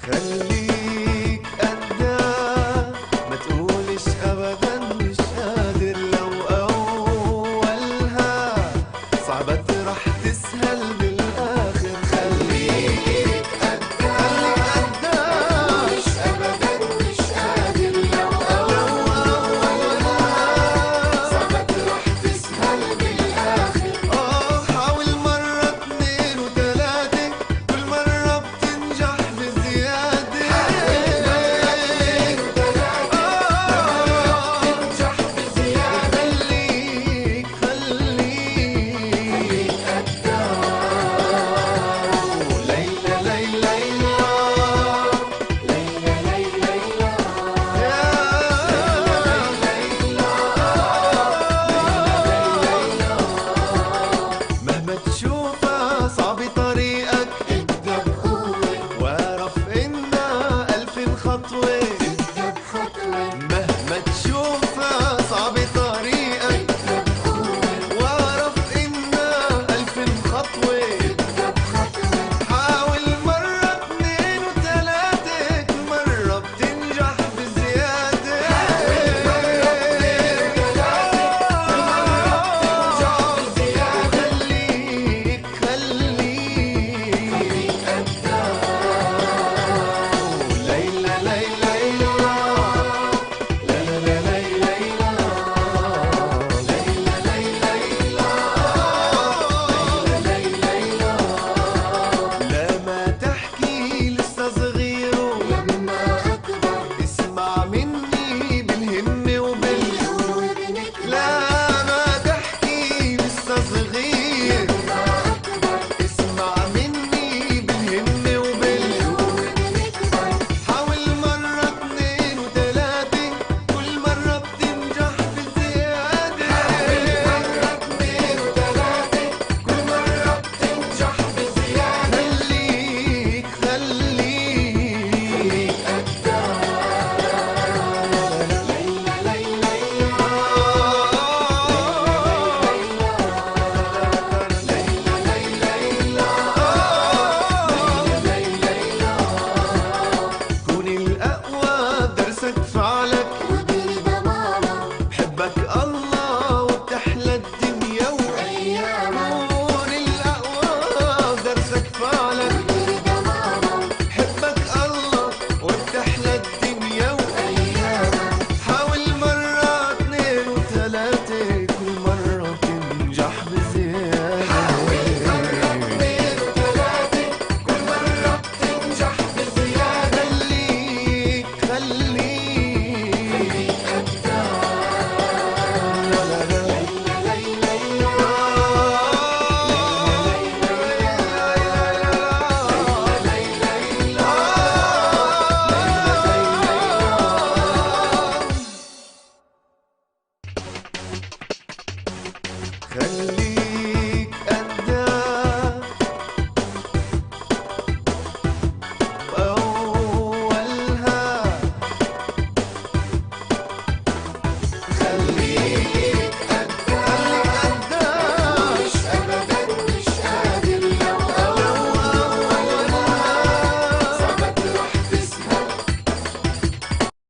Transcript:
خليك قدها، ما تقولش ابدا مش قادر، لو اولها صعبة راح تسهل بالاخر. خليك قدها مش ابدا مش قادر، لو اولها صعبة راح تسهل بالاخر. حاول مرة اتنين وتلاتة، كل مرة بتنجح بزيادة. خليك ليلى ليلى مهما تشوفها صعب طريقك، ابدأ بقوة واعرف إنها ألف خطوة. ابدأ بخطوة مهما تشوفها صعب طريقك، ابدأ بقوة واعرف إنها ألف خطوة. ابدأ بخطوة حاول مرة اتنين وتلاتة، كل مرة بتنجح بزيادة. لما تحكي لسه صغير، ولما أكبر اسمع مني بالهم وبالجود. لما تحكي لسه صغير، ولما أكبر اسمع مني بالهم وبالجود. حاول مرة اتنين وتلاتة، كل مرة بتنجح بزيادة. حاول مرة اتنين وتلاتة، كل مرة بتنجح بزيادة. خليك كون الأقوى بدرسك فعلك، وبرضا ماما بحبك الله وبتحلى الدنيا وأيامها. كون الأقوى بدرسك فعلك، وبرضا ماما بحبك الله وبتحلى الدنيا وأيامها. حاول مرة اتنين وتلاتة، كل مرة بتنجح بزيادة. حاول مرة اتنين وتلاتة، كل مرة بتنجح بزيادة. خليك خليك